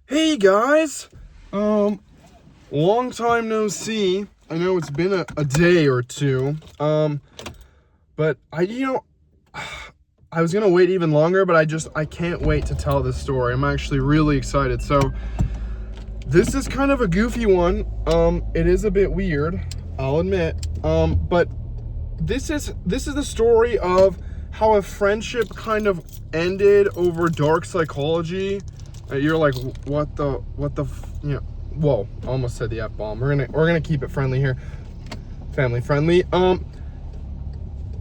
Hey guys! Long time no see. I know it's been a day or two. But I was gonna wait even longer, but I can't wait to tell this story. I'm actually really excited. So, this is kind of a goofy one. It is a bit weird, I'll admit. But this is the story of how a friendship kind of ended over dark psychology. You're like, whoa, almost said the F-bomb. We're gonna keep it friendly here. Family friendly.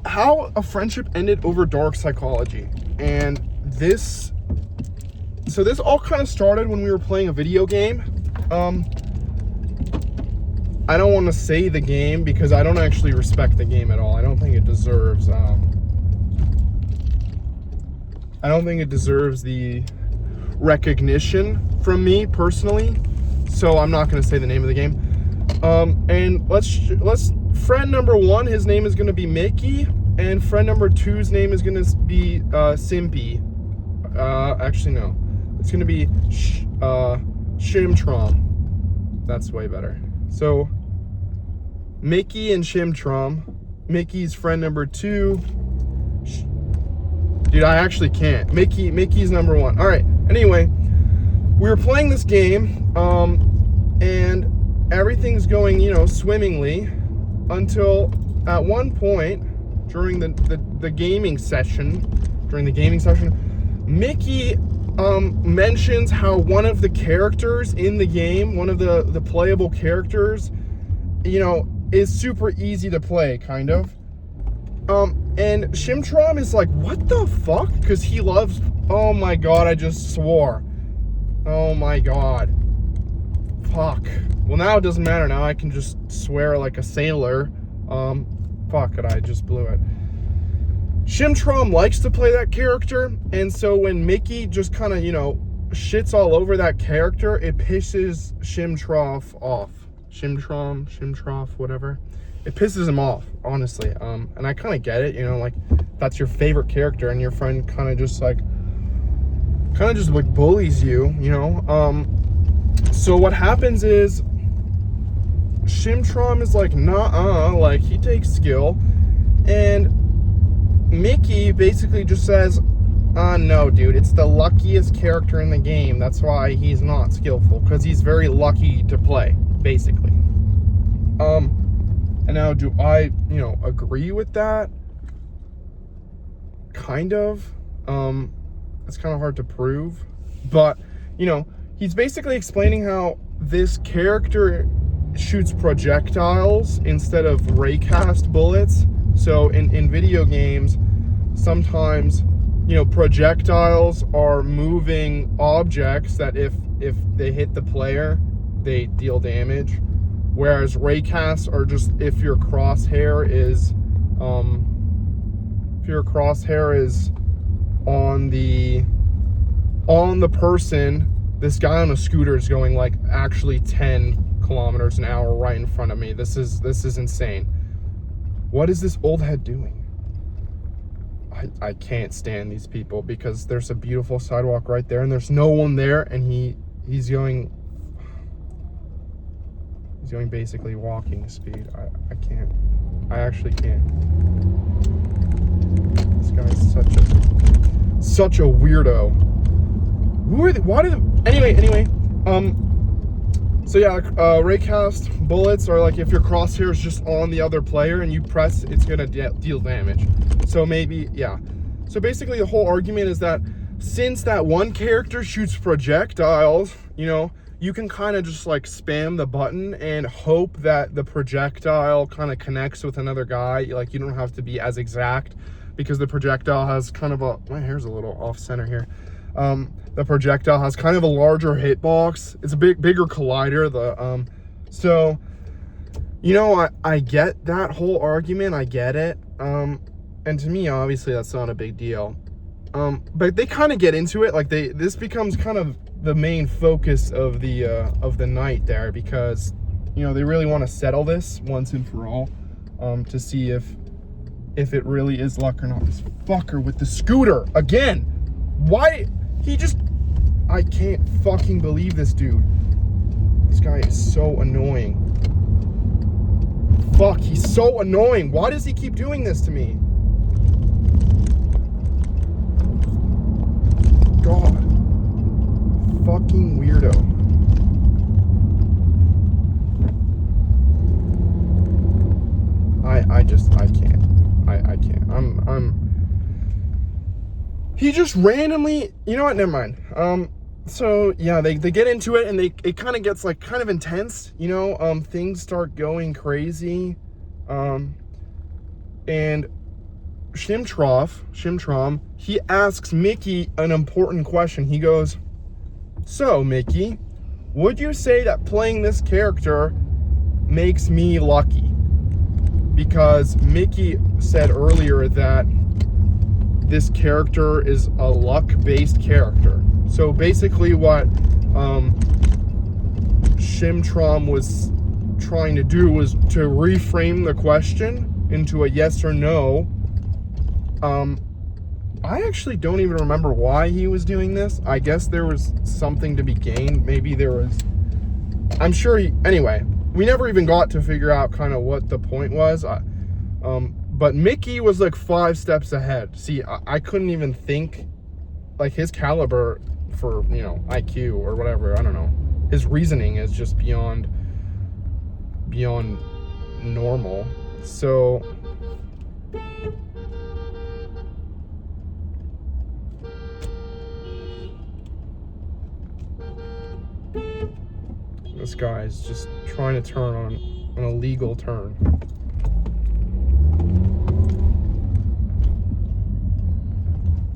How a friendship ended over dark psychology. And this all kind of started when we were playing a video game. I don't want to say the game because I don't actually respect the game at all. I don't think it deserves the recognition from me personally, so I'm not going to say the name of the game. And let's friend number one, his name is going to be Mickey, and friend number two's name is going to be Simpy. Actually no, it's going to be Shimtrom. That's way better. So Mickey and Shimtrom. Mickey's friend number two. Dude, I actually can't. Mickey's number one. All right. Anyway, we were playing this game, and everything's going, swimmingly, until at one point during the gaming session, Mickey mentions how one of the characters in the game, one of the playable characters, is super easy to play, kind of. And Shimtrom is like, what the fuck? Because he loves, oh my god, I just swore. Oh my god. Fuck. Well, now it doesn't matter. Now I can just swear like a sailor. Fuck it, I just blew it. Shimtrom likes to play that character, and so when Mickey just kind of, shits all over that character, it pisses Shimtroff off. Shimtroff, whatever. It pisses him off, honestly. And I kind of get it, like, that's your favorite character, and your friend kind of just bullies you, So what happens is, Shimtrom is like, nah, like, he takes skill, and Mickey basically just says, no, dude, it's the luckiest character in the game. That's why he's not skillful, because he's very lucky to play, basically. And now, do I, agree with that? Kind of. It's kind of hard to prove. But, he's basically explaining how this character shoots projectiles instead of raycast bullets. So in video games, sometimes, projectiles are moving objects that if they hit the player, they deal damage. Whereas raycasts are just if your crosshair is on the person. This guy on a scooter is going like actually 10 kilometers an hour right in front of me. This is insane. What is this old head doing? I can't stand these people because there's a beautiful sidewalk right there and there's no one there, and he's going basically walking speed. I can't. I actually can't. This guy's such a weirdo. Anyway, so yeah, raycast bullets are like if your crosshair is just on the other player and you press, it's gonna deal damage. So maybe, yeah. So basically the whole argument is that since that one character shoots projectiles, you can kind of just like spam the button and hope that the projectile kind of connects with another guy. Like, you don't have to be as exact because the projectile has kind of my hair's a little off center here. The projectile has kind of a larger hitbox. It's a bigger collider. So, I get that whole argument. I get it. And to me, obviously, that's not a big deal. But they kind of get into it. Like this becomes kind of the main focus of the night there, because they really want to settle this once and for all, to see if it really is luck or not. This fucker with the scooter again. Why he just I can't fucking believe this dude. This guy is so annoying. Fuck, he's so annoying. Why does he keep doing this to me? God. Fucking weirdo. I can't. I can't. He just randomly, you know what, never mind. So yeah, they get into it and it kind of gets like kind of intense, you know, things start going crazy. And Shimtrom, he asks Mickey an important question. He goes, "So, Mickey, would you say that playing this character makes me lucky?" Because Mickey said earlier that this character is a luck-based character. So basically what Shimtrom was trying to do was to reframe the question into a yes or no. I actually don't even remember why he was doing this. I guess there was something to be gained. Maybe there was... I'm sure anyway, we never even got to figure out kind of what the point was. But Mickey was like 5 steps ahead. See, I couldn't even think, like, his caliber for, you know, IQ or whatever, I don't know. His reasoning is just beyond normal. So this guy is just trying to turn on an illegal turn.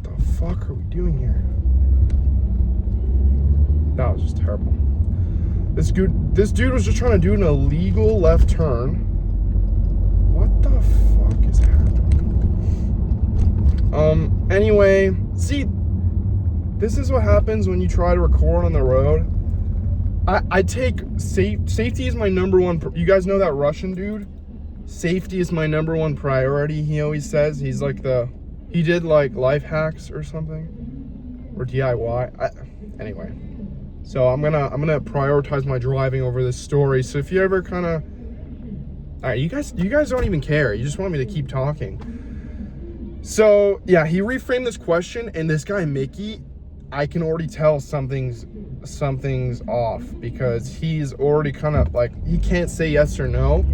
What the fuck are we doing here? That was just terrible. This dude was just trying to do an illegal left turn. What the fuck is happening? Anyway, see, this is what happens when you try to record on the road. I take safety is my number one. You guys know that Russian dude? Safety is my number one priority. He always says he's like he did like life hacks or something, or DIY. Anyway, so I'm gonna prioritize my driving over this story. So if you ever kind of, all right, you guys don't even care. You just want me to keep talking. So yeah, he reframed this question, and this guy Mickey, I can already tell something's off, because he's already kind of like, he can't say yes or no.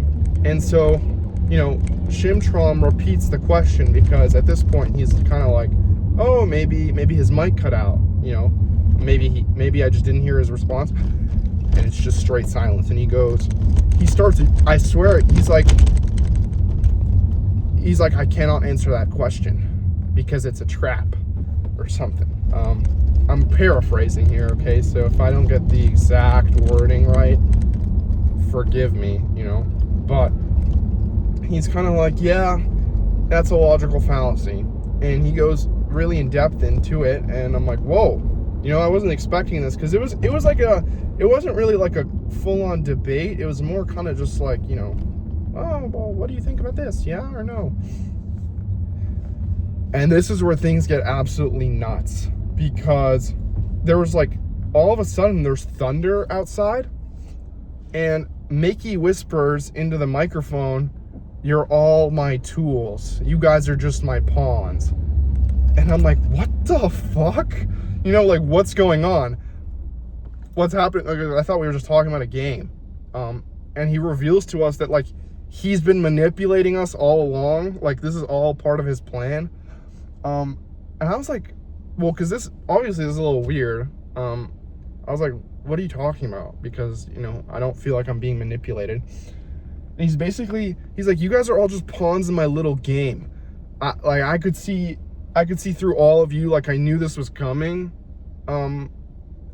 And so, you know, Shimtrom repeats the question, because at this point he's kind of like, oh, maybe his mic cut out, you know, maybe I just didn't hear his response, and it's just straight silence. And he starts, I swear, he's like, I cannot answer that question because it's a trap or something. I'm paraphrasing here, okay? So if I don't get the exact wording right, forgive me, you know? But he's kind of like, yeah, that's a logical fallacy. And he goes really in depth into it, and I'm like, whoa, you know, I wasn't expecting this, because it wasn't really like a full-on debate. It was more kind of just like, you know, oh, well, what do you think about this? Yeah or no? And this is where things get absolutely nuts, because there was like, all of a sudden there's thunder outside, and Mickey whispers into the microphone, "You're all my tools. You guys are just my pawns." And I'm like, what the fuck? You know, like, what's going on? What's happening? Like, I thought we were just talking about a game. And he reveals to us that, like, he's been manipulating us all along. Like, this is all part of his plan. And I was like, well, because this obviously is a little weird. I was like, what are you talking about? Because, you know, I don't feel like I'm being manipulated. And he's like, you guys are all just pawns in my little game. I could see through all of you. Like, I knew this was coming. And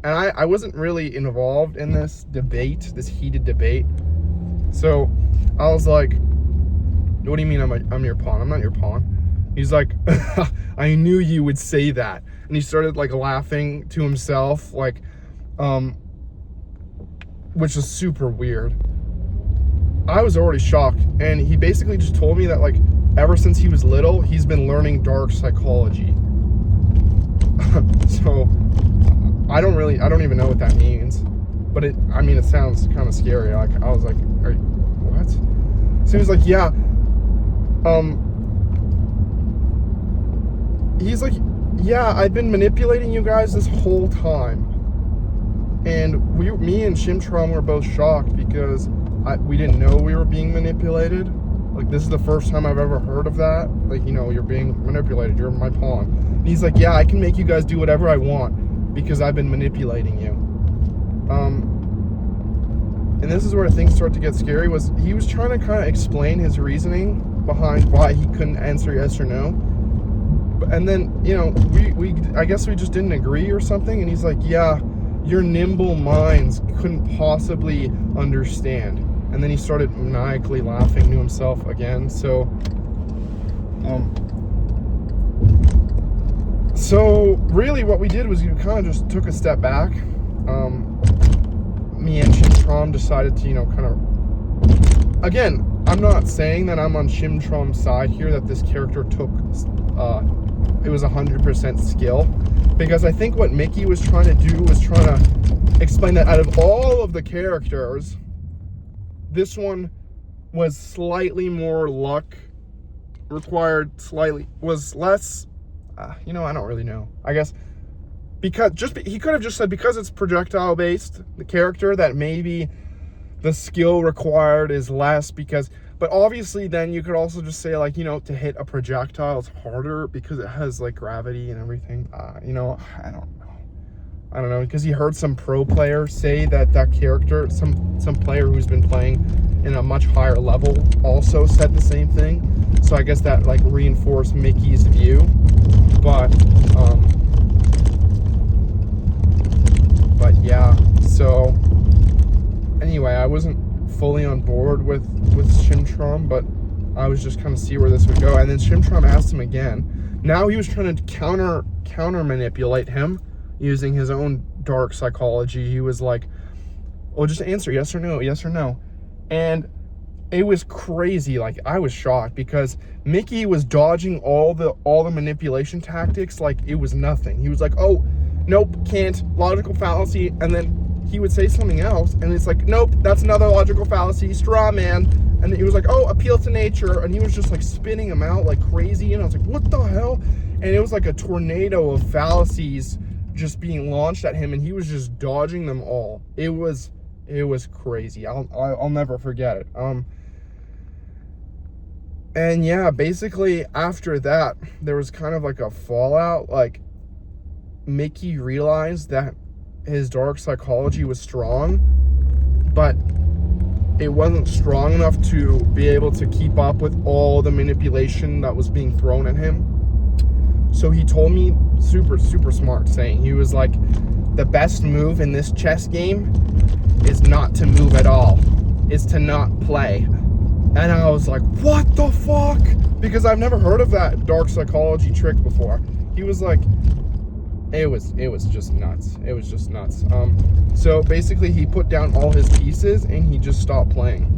I wasn't really involved in this heated debate. So I was like, what do you mean I'm your pawn? I'm not your pawn. He's like, I knew you would say that. And he started like laughing to himself, like, which is super weird. I was already shocked. And he basically just told me that, like, ever since he was little, he's been learning dark psychology. So I don't even know what that means, but it sounds kind of scary. Like, I was like, what? So he was like, yeah, he's like, yeah, I've been manipulating you guys this whole time. And me and Shimtron were both shocked because we didn't know we were being manipulated. Like, this is the first time I've ever heard of that. Like, you're being manipulated. You're my pawn. And he's like, yeah, I can make you guys do whatever I want because I've been manipulating you. And this is where things start to get scary. He was trying to kind of explain his reasoning behind why he couldn't answer yes or no. And then, I guess we just didn't agree or something. And he's like, yeah, your nimble minds couldn't possibly understand. And then he started maniacally laughing to himself again. So really what we did was we kind of just took a step back. Me and Shimtron decided to, kind of, again, I'm not saying that I'm on Shimtron's side here, that this character took, it was 100% skill, because I think what Mickey was trying to do was trying to explain that out of all of the characters, this one was slightly more luck, was less, I don't really know. I guess because he could have just said because it's projectile based, the character, that maybe the skill required is less but obviously then you could also just say, like, to hit a projectile is harder because it has like gravity and everything. I don't know, because he heard some pro player say that character, some player who's been playing in a much higher level also said the same thing. So I guess that like reinforced Mickey's view. But yeah, so anyway, I wasn't fully on board with Shimtron, but I was just kind of see where this would go. And then Shimtron asked him again. Now he was trying to counter manipulate him using his own dark psychology. He was like, well, just answer yes or no. And it was crazy. Like, I was shocked because Mickey was dodging all the manipulation tactics like it was nothing. He was like, oh, nope, can't, logical fallacy. And then he would say something else and it's like, nope, that's another logical fallacy, straw man. And he was like, oh, appeal to nature. And he was just like spinning them out like crazy. And I was like, what the hell? And it was like a tornado of fallacies just being launched at him, and he was just dodging them all. It was crazy. I'll never forget it. And yeah, basically after that, there was kind of like a fallout. Like, Mickey realized that his dark psychology was strong, but it wasn't strong enough to be able to keep up with all the manipulation that was being thrown at him. So he told me, super, super smart saying, he was like, the best move in this chess game is not to move at all. It's to not play. And I was like, what the fuck? Because I've never heard of that dark psychology trick before. He was like, it was just nuts. It was just nuts. So basically he put down all his pieces and he just stopped playing.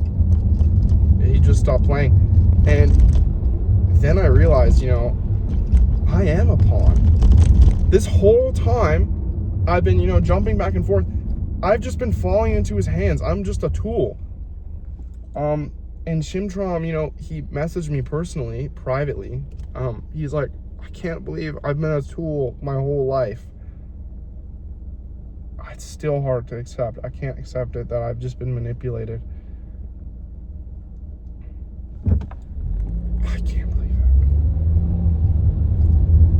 And then I realized, I am a pawn. This whole time I've been, jumping back and forth. I've just been falling into his hands. I'm just a tool. And Shimtron, he messaged me personally, privately. He's like, I can't believe I've been a tool my whole life. It's still hard to accept. I can't accept it that I've just been manipulated. I can't believe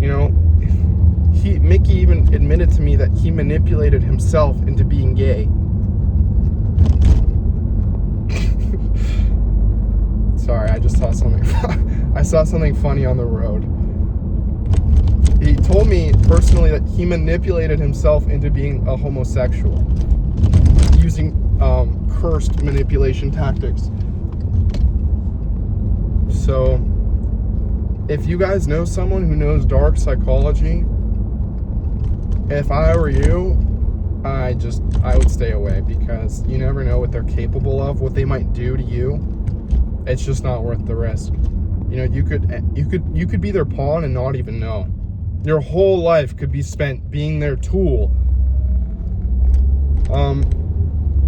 it. Mickey even admitted to me that he manipulated himself into being gay. Sorry, I just saw something. I saw something funny on the road. He told me personally that he manipulated himself into being a homosexual using cursed manipulation tactics. So, if you guys know someone who knows dark psychology, if I were you, I would stay away, because you never know what they're capable of, what they might do to you. It's just not worth the risk. You could be their pawn and not even know. Your whole life could be spent being their tool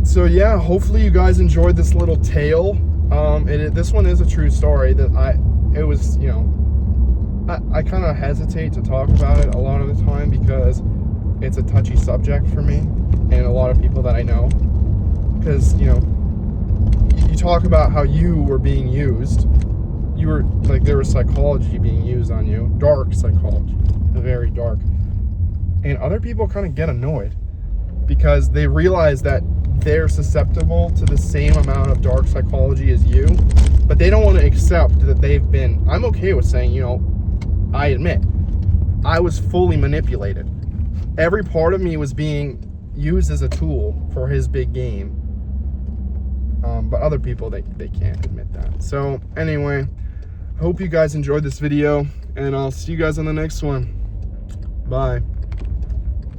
So yeah, hopefully you guys enjoyed this little tale. This one is a true story that I kind of hesitate to talk about it a lot of the time because it's a touchy subject for me and a lot of people that I know. Because, you talk about how you were being used. You were, like, there was psychology being used on you. Dark psychology. Very dark. And other people kind of get annoyed because they realize that they're susceptible to the same amount of dark psychology as you, but they don't want to accept that they've been. I'm okay with saying, I admit, I was fully manipulated. Every part of me was being used as a tool for his big game. But other people, they can't admit that. So anyway, hope you guys enjoyed this video, and I'll see you guys on the next one. Bye.